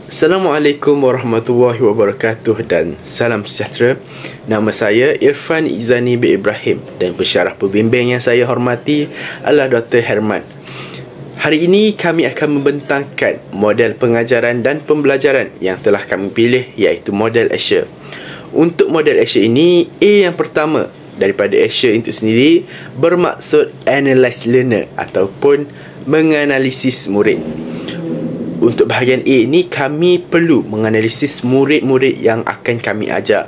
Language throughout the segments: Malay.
Assalamualaikum warahmatullahi wabarakatuh dan salam sejahtera. Nama saya Irfan Izani bin Ibrahim dan pensyarah pembimbing yang saya hormati adalah Dr. Herman. Hari ini kami akan membentangkan model pengajaran dan pembelajaran yang telah kami pilih, iaitu model Asia. Untuk model Asia ini, A yang pertama daripada Asia itu sendiri bermaksud analyze learner ataupun menganalisis murid. Untuk bahagian A ni, kami perlu menganalisis murid-murid yang akan kami ajar.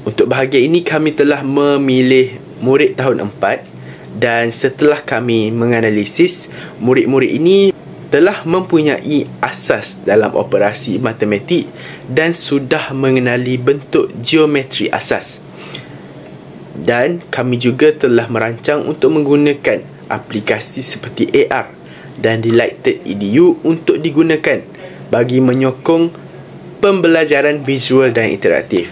Untuk bahagian ini, kami telah memilih murid tahun 4 dan setelah kami menganalisis, murid-murid ini telah mempunyai asas dalam operasi matematik dan sudah mengenali bentuk geometri asas. Dan kami juga telah merancang untuk menggunakan aplikasi seperti AR dan Delighted EDU untuk digunakan bagi menyokong pembelajaran visual dan interaktif.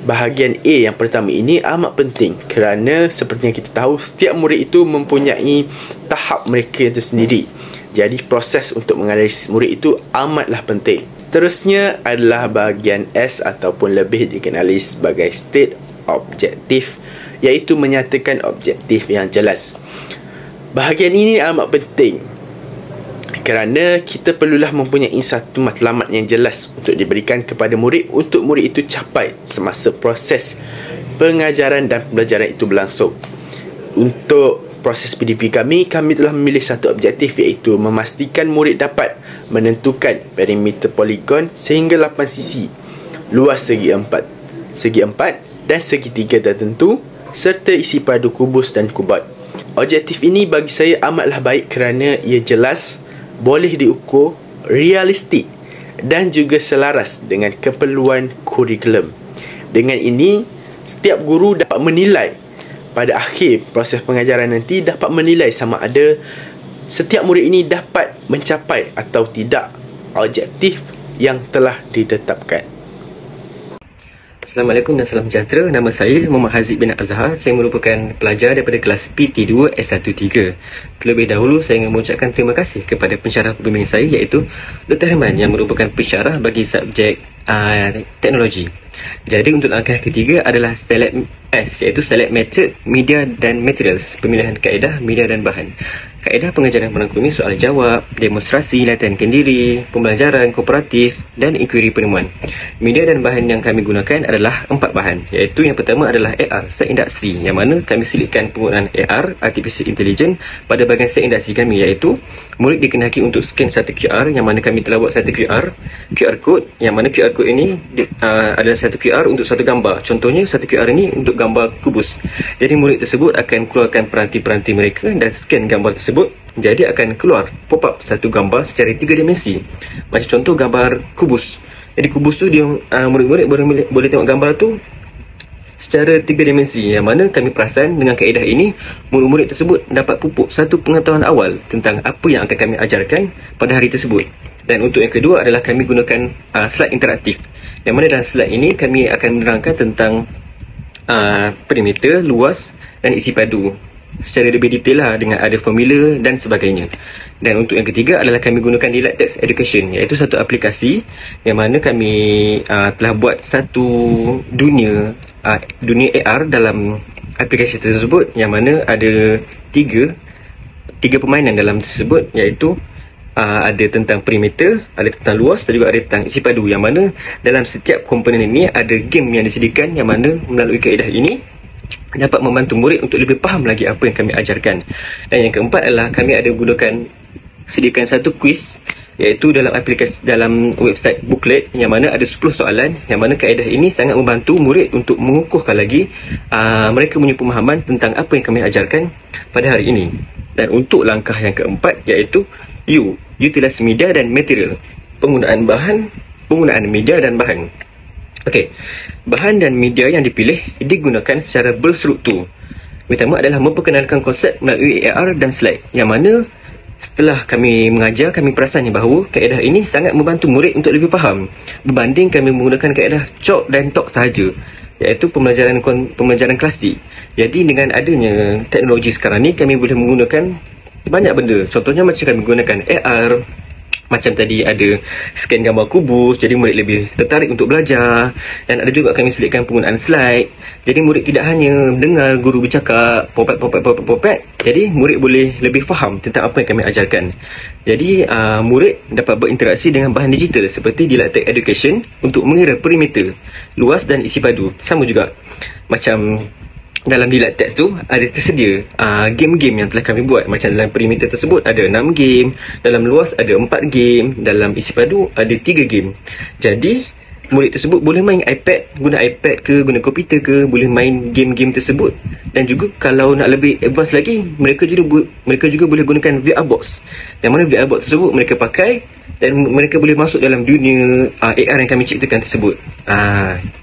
Bahagian A yang pertama ini amat penting kerana seperti yang kita tahu, setiap murid itu mempunyai tahap mereka yang tersendiri. Jadi proses untuk menganalisis murid itu amatlah penting. Terusnya adalah bahagian S ataupun lebih dikenali sebagai state objektif, iaitu menyatakan objektif yang jelas. Bahagian ini amat penting kerana kita perlulah mempunyai satu matlamat yang jelas untuk diberikan kepada murid untuk murid itu capai semasa proses pengajaran dan pembelajaran itu berlangsung. Untuk proses PDP kami telah memilih satu objektif, iaitu memastikan murid dapat menentukan perimeter poligon sehingga 8 sisi, luas segi 4 dan segi 3 tertentu, serta isi padu kubus dan kubat. Objektif ini bagi saya amatlah baik kerana ia jelas, boleh diukur, realistik dan juga selaras dengan keperluan kurikulum. Dengan ini, setiap guru dapat menilai pada akhir proses pengajaran nanti, dapat menilai sama ada setiap murid ini dapat mencapai atau tidak objektif yang telah ditetapkan. Assalamualaikum dan salam sejahtera. Nama saya Muhammad Haziq bin Azhar. Saya merupakan pelajar daripada kelas PT2 S13. Terlebih dahulu saya ingin mengucapkan terima kasih kepada pensyarah pembimbing saya, iaitu Dr. Herman, yang merupakan pensyarah bagi subjek teknologi. Jadi untuk langkah ketiga adalah select S, iaitu select method, media dan materials, pemilihan kaedah, media dan bahan. Kaedah pengajaran merangkumi soal jawab, demonstrasi, latihan diri, pembelajaran kooperatif dan inquiry penemuan. Media dan bahan yang kami gunakan adalah 4 bahan, iaitu yang pertama adalah AR, set induksi, yang mana kami selitkan penggunaan AR, Artificial Intelligence, pada bahagian set induksi kami, iaitu murid dikenaki untuk scan satu QR, yang mana kami telah buat satu QR code, yang mana QR code ini adalah satu QR untuk satu gambar. Contohnya satu QR ini untuk gambar kubus. Jadi murid tersebut akan keluarkan peranti-peranti mereka dan scan gambar tersebut. Jadi akan keluar pop-up satu gambar secara 3 dimensi. Macam contoh gambar kubus. Jadi kubus tu dia murid-murid boleh tengok gambar tu secara 3 dimensi, yang mana kami perasan dengan kaedah ini murid-murid tersebut dapat pupuk satu pengetahuan awal tentang apa yang akan kami ajarkan pada hari tersebut. Dan untuk yang kedua adalah kami gunakan slide interaktif, yang mana dalam slide ini kami akan menerangkan tentang perimeter, luas dan isi padu secara lebih detail lah, dengan ada formula dan sebagainya. Dan untuk yang ketiga adalah kami gunakan Delighted Education, iaitu satu aplikasi yang mana kami telah buat satu dunia AR dalam aplikasi tersebut, yang mana ada tiga permainan dalam tersebut, iaitu ada tentang perimeter, ada tentang luas dan juga ada tentang isi padu, yang mana dalam setiap komponen ini ada game yang disediakan, yang mana melalui kaedah ini dapat membantu murid untuk lebih faham lagi apa yang kami ajarkan. Dan yang keempat adalah kami ada sediakan satu quiz, iaitu dalam aplikasi, dalam website booklet, yang mana ada 10 soalan, yang mana kaedah ini sangat membantu murid untuk mengukuhkan lagi mereka punya pemahaman tentang apa yang kami ajarkan pada hari ini. Dan untuk langkah yang keempat, iaitu U, utilize media dan material, penggunaan media dan bahan. Okey, bahan dan media yang dipilih digunakan secara berstruktur. Pertama adalah memperkenalkan konsep melalui AR dan slide, yang mana setelah kami mengajar, kami perasannya bahawa kaedah ini sangat membantu murid untuk lebih faham berbanding kami menggunakan kaedah chalk dan talk sahaja, iaitu pembelajaran klasik. Jadi dengan adanya teknologi sekarang ni, kami boleh menggunakan banyak benda. Contohnya macam kami menggunakan AR, Macam tadi ada scan gambar kubus, jadi murid lebih tertarik untuk belajar. Dan ada juga kami selitkan penggunaan slide. Jadi murid tidak hanya dengar guru bercakap popet. Jadi murid boleh lebih faham tentang apa yang kami ajarkan. Jadi murid dapat berinteraksi dengan bahan digital seperti Didaktik Education untuk mengira perimeter, luas dan isi padu. Sama juga macam dalam Didaktik tu ada tersedia game-game yang telah kami buat. Macam dalam perimeter tersebut ada 6 game, dalam luas ada 4 game, dalam isi padu ada 3 game. Jadi murid tersebut boleh main iPad, guna iPad ke, guna komputer ke, boleh main game-game tersebut. Dan juga kalau nak lebih advance lagi, mereka juga boleh gunakan VR box. Yang mana VR box tersebut mereka pakai dan mereka boleh masuk dalam dunia AR yang kami ciptakan tersebut.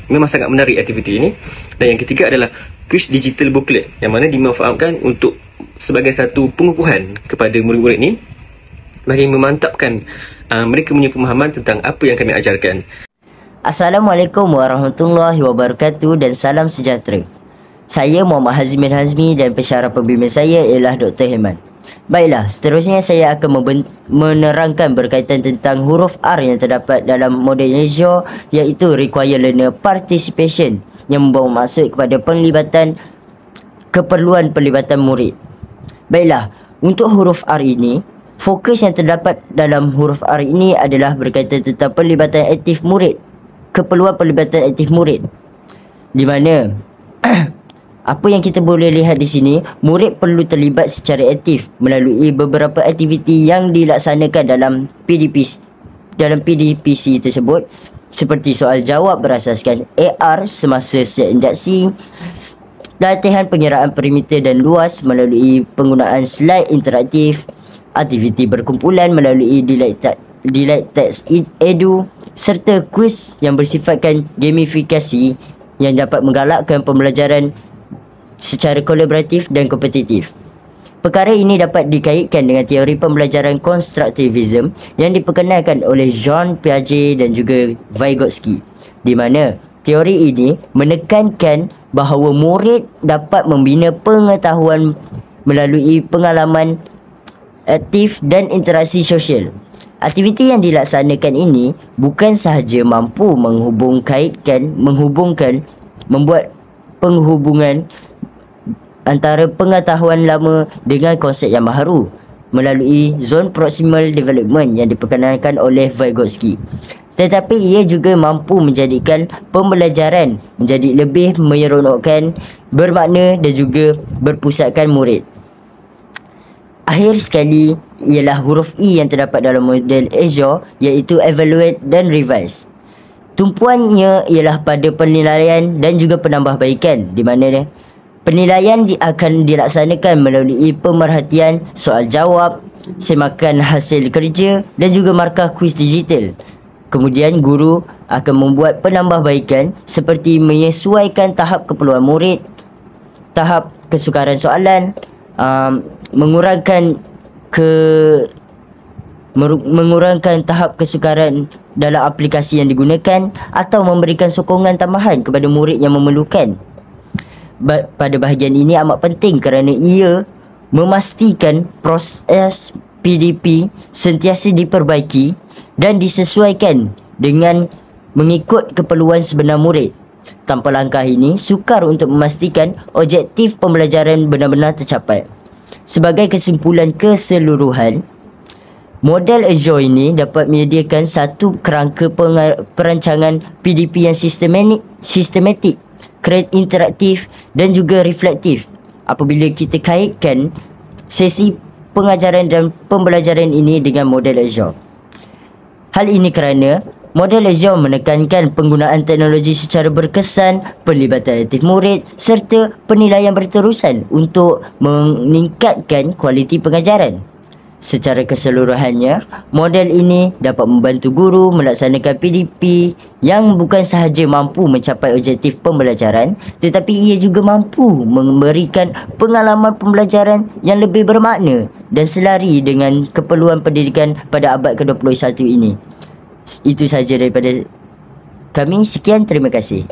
Memang sangat menarik aktiviti ini. Dan yang ketiga adalah quiz digital booklet, yang mana dimanfaatkan untuk sebagai satu pengukuhan kepada murid-murid ni bagi memantapkan mereka punya pemahaman tentang apa yang kami ajarkan. Assalamualaikum warahmatullahi wabarakatuh dan salam sejahtera. Saya Muhammad Hazim bin Hazmi dan pensyarah pembimbing saya ialah Dr. Herman. Baiklah, seterusnya saya akan menerangkan berkaitan tentang huruf R yang terdapat dalam model Azure, iaitu Require Learner Participation, yang membawa maksud kepada keperluan pelibatan murid. Baiklah, untuk huruf R ini, fokus yang terdapat dalam huruf R ini adalah berkaitan tentang pelibatan aktif murid, keperluan pelibatan aktif murid, di mana apa yang kita boleh lihat di sini, murid perlu terlibat secara aktif melalui beberapa aktiviti yang dilaksanakan dalam PDPC tersebut, seperti soal jawab berasaskan AR semasa set induksi, latihan pengiraan perimeter dan luas melalui penggunaan slide interaktif, aktiviti berkumpulan melalui Didaktik Edu, serta kuis yang bersifatkan gamifikasi yang dapat menggalakkan pembelajaran secara kolaboratif dan kompetitif. Perkara ini dapat dikaitkan dengan teori pembelajaran konstruktivism yang diperkenalkan oleh Jean Piaget dan juga Vygotsky, di mana teori ini menekankan bahawa murid dapat membina pengetahuan melalui pengalaman aktif dan interaksi sosial. Aktiviti yang dilaksanakan ini bukan sahaja mampu membuat penghubungan antara pengetahuan lama dengan konsep yang baru melalui zone proximal development yang diperkenalkan oleh Vygotsky, tetapi ia juga mampu menjadikan pembelajaran menjadi lebih menyeronokkan, bermakna dan juga berpusatkan murid. Akhir sekali ialah huruf E yang terdapat dalam model Azure, iaitu Evaluate dan Revise. Tumpuannya ialah pada penilaian dan juga penambahbaikan, di mana penilaian akan dilaksanakan melalui pemerhatian soal jawab, semakan hasil kerja dan juga markah kuis digital. Kemudian guru akan membuat penambahbaikan seperti menyesuaikan tahap keperluan murid, tahap kesukaran soalan, mengurangkan tahap kesukaran dalam aplikasi yang digunakan, atau memberikan sokongan tambahan kepada murid yang memerlukan. Pada bahagian ini amat penting kerana ia memastikan proses PDP sentiasa diperbaiki dan disesuaikan dengan mengikut keperluan sebenar murid. Tanpa langkah ini, sukar untuk memastikan objektif pembelajaran benar-benar tercapai. Sebagai kesimpulan keseluruhan, model Azure ini dapat menyediakan satu kerangka perancangan PDP yang sistematik, interaktif dan juga reflektif apabila kita kaitkan sesi pengajaran dan pembelajaran ini dengan model Azure. Hal ini kerana model Azure menekankan penggunaan teknologi secara berkesan, pelibatan aktif murid serta penilaian berterusan untuk meningkatkan kualiti pengajaran. Secara keseluruhannya, model ini dapat membantu guru melaksanakan PDP yang bukan sahaja mampu mencapai objektif pembelajaran, tetapi ia juga mampu memberikan pengalaman pembelajaran yang lebih bermakna dan selari dengan keperluan pendidikan pada abad ke-21 ini. Itu sahaja daripada kami. Sekian, terima kasih.